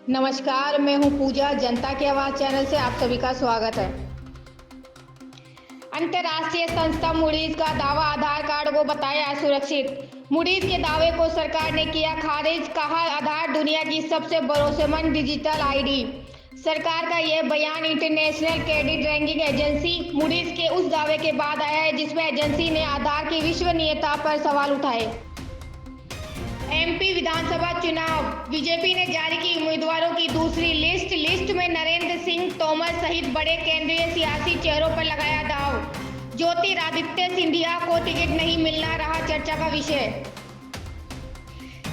नमस्कार, मैं हूं पूजा। जनता की आवाज़ चैनल से आप सभी का स्वागत है। अंतर्राष्ट्रीय संस्था मूडीज का दावा आधार कार्ड को बताया असुरक्षित। मूडीज के दावे को सरकार ने किया खारिज, कहा आधार दुनिया की सबसे भरोसेमंद डिजिटल आईडी। सरकार का यह बयान international credit ranking agency Moody's के उस दावे के बाद आया है जिसमें एजेंसी ने आधार की विश्वसनीयता पर सवाल उठाए। एमपी विधानसभा चुनाव, बीजेपी ने जारी की उम्मीदवारों की दूसरी लिस्ट में नरेंद्र सिंह तोमर सहित बड़े केंद्रीय सियासी चेहरों पर लगाया दांव। ज्योतिरादित्य सिंधिया को टिकट नहीं मिलना रहा चर्चा का विषय।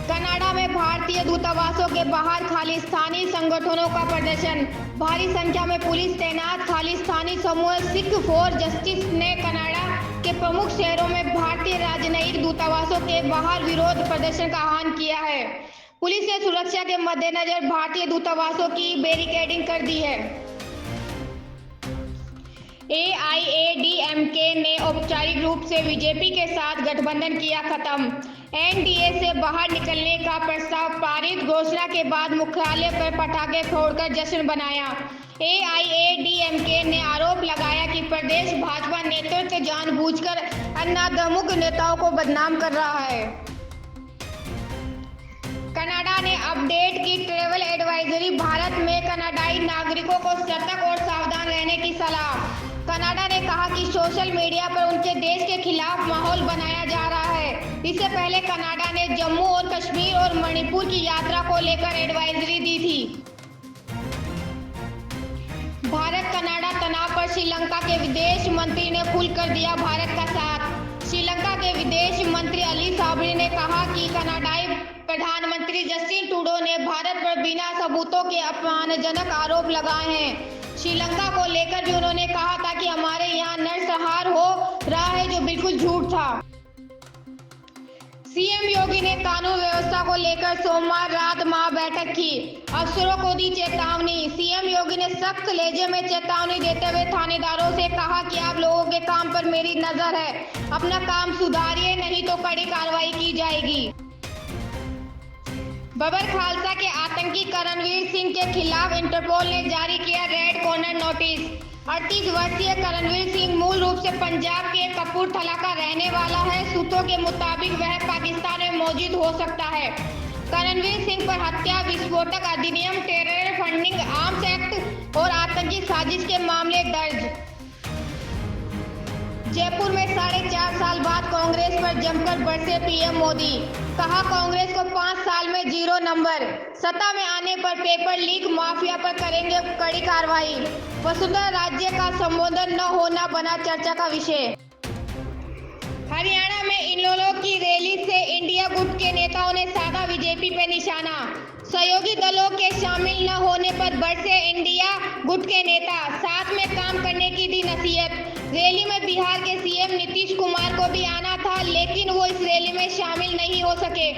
कनाडा में भारतीय दूतावासों के बाहर खालिस्तानी संगठनों का प्रदर्शन, भारी संख्या में पुलिस तैनात। खालिस्तानी समूह सिख फॉर जस्टिस ने कनाडा के प्रमुख शहरों में भारतीय राजनयिक दूतावासों के बाहर विरोध प्रदर्शन का आह्वान किया है। पुलिस ने सुरक्षा के मद्देनजर भारतीय दूतावासों की बैरिकेडिंग कर दी है। एआईएडीएमके ने औपचारिक रूप से बीजेपी के साथ गठबंधन किया खत्म। एनडीए से बाहर निकलने का प्रस्ताव पारित, घोषणा के बाद मुख्यालय पर पटाखे फोड़कर जश्न बनाया। एआईएडीएमके ने आरोप लगाया कि प्रदेश भाजपा नेतृत्व जानबूझकर अन्नाद्रमुक नेताओं को बदनाम कर रहा है। कनाडा ने अपडेट की ट्रैवल एडवाइजरी, भारत में कनाडाई नागरिकों को सतर्क और सावधान रहने की सलाह। कनाडा ने कहा कि सोशल मीडिया पर उनके देश के खिलाफ माहौल बनाया जा रहा है। इससे पहले कनाडा ने जम्मू और कश्मीर और मणिपुर की यात्रा को लेकर एडवाइजरी दी थी। भारत कनाडा तनाव पर श्रीलंका के विदेश मंत्री ने खुलकर दिया भारत का साथ। श्रीलंका के विदेश मंत्री अली साबरी ने कहा कि कनाडाई प्रधानमंत्री जस्टिन ट्रूडो ने भारत पर बिना सबूतों के अपमानजनक आरोप लगाए हैं। श्रीलंका को लेकर भी उन्होंने कहा था कि हमारे यहाँ नरसंहार हो रहा है, जो बिल्कुल झूठ था। सीएम योगी ने कानून व्यवस्था को लेकर सोमवार रात बैठक की, अफसरों को दी चेतावनी। सीएम योगी ने सख्त लहजे में चेतावनी देते हुए थानेदारों से कहा कि आप लोगों के काम पर मेरी नजर है, अपना काम सुधारिए, नहीं तो कड़ी कार्रवाई की जाएगी। बबर खालसा के आतंकी करणवीर सिंह के खिलाफ इंटरपोल ने जारी किया रेड कॉर्नर नोटिस। 38 वर्षीय करणवीर सिंह मूल रूप से पंजाब के कपूरथला का रहने वाला है। सूत्रों के मुताबिक वह पाकिस्तान में मौजूद हो सकता है। करणवीर सिंह पर हत्या, विस्फोटक अधिनियम, टेरर फंडिंग, आर्म्स एक्ट और आतंकी साजिश के मामले दर्ज। जयपुर में 4.5 साल बाद कांग्रेस पर जमकर बरसे पीएम मोदी, कहा कांग्रेस को 5 साल में 0 नंबर, सत्ता में आने पर पेपर लीक माफिया पर करेंगे कड़ी कार्रवाई। वसुंधरा राज्य का संबोधन न होना बना चर्चा का विषय। हरियाणा में इनेलो की रैली से इंडिया गुट के नेताओं ने साधा बीजेपी पे निशाना। सहयोगी दलों के शामिल न होने पर बरसे इंडिया गुट के नेता, साथ में काम करने की दी नसीहत। रैली में बिहार के सीएम नीतीश कुमार को भी आना था, लेकिन वो इस रैली में शामिल नहीं हो सके।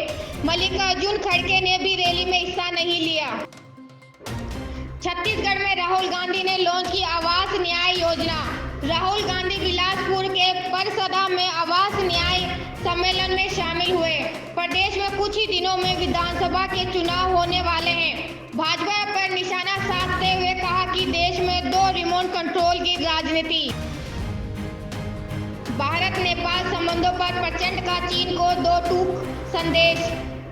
मल्लिकार्जुन खड़गे ने भी रैली में हिस्सा नहीं लिया। छत्तीसगढ़ में राहुल गांधी ने लॉन्च की आवास न्याय योजना। राहुल गांधी बिलासपुर के परसदा में आवास न्याय सम्मेलन में शामिल हुए। प्रदेश में कुछ ही दिनों में विधानसभा के चुनाव होने वाले हैं। भाजपा पर निशाना साधते हुए कहा कि देश में 2 रिमोट कंट्रोल की राजनीति। भारत नेपाल संबंधों पर प्रचंड का चीन को 2 टूक संदेश।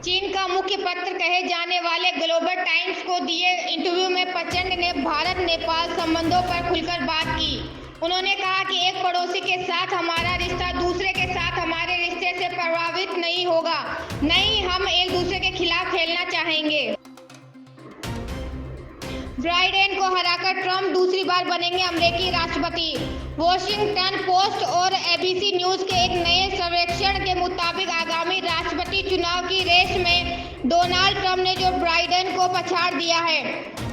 चीन का मुख्य पत्र कहे जाने वाले ग्लोबल टाइम्स को दिए इंटरव्यू में प्रचंड ने भारत नेपाल संबंधों पर खुलकर बात की। उन्होंने कहा कि एक पड़ोसी के साथ हमारा रिश्ता दूसरे के साथ हमारे रिश्ते से प्रभावित नहीं होगा, नहीं हम एक दूसरे के खिलाफ खेलना चाहेंगे। बाइडेन को हराकर ट्रंप दूसरी बार बनेंगे अमेरिकी राष्ट्रपति। वॉशिंगटन पोस्ट और एबीसी न्यूज के एक नए सर्वेक्षण के मुताबिक आगामी राष्ट्रपति चुनाव की रेस में डोनाल्ड ट्रंप ने जो बाइडेन को पछाड़ दिया है।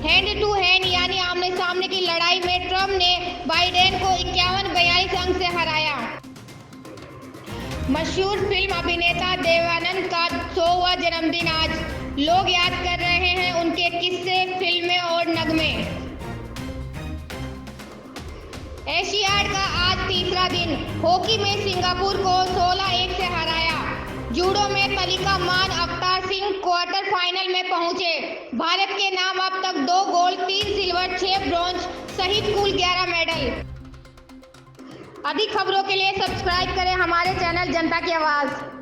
हैंड टू हैंड यानी आमने सामने की लड़ाई में ट्रंप ने बाइडेन को 51-42 अंक से हराया। मशहूर फिल्म अभिनेता देवानंद का 100वां जन्मदिन आज। लोग याद कर रहे हैं उनके किस्से, फिल्में और नगमे। एशियाड का आज तीसरा दिन। हॉकी में सिंगापुर को 16-1 से हराया। जूडो में तलिका मान Avtar Singh quarter final final में पहुंचे। भारत के नाम अब तक 2 गोल्ड, 3 सिल्वर, 6 ब्रॉन्ज सहित कुल 11 मेडल। अधिक खबरों के लिए सब्सक्राइब करें हमारे चैनल जनता की आवाज़।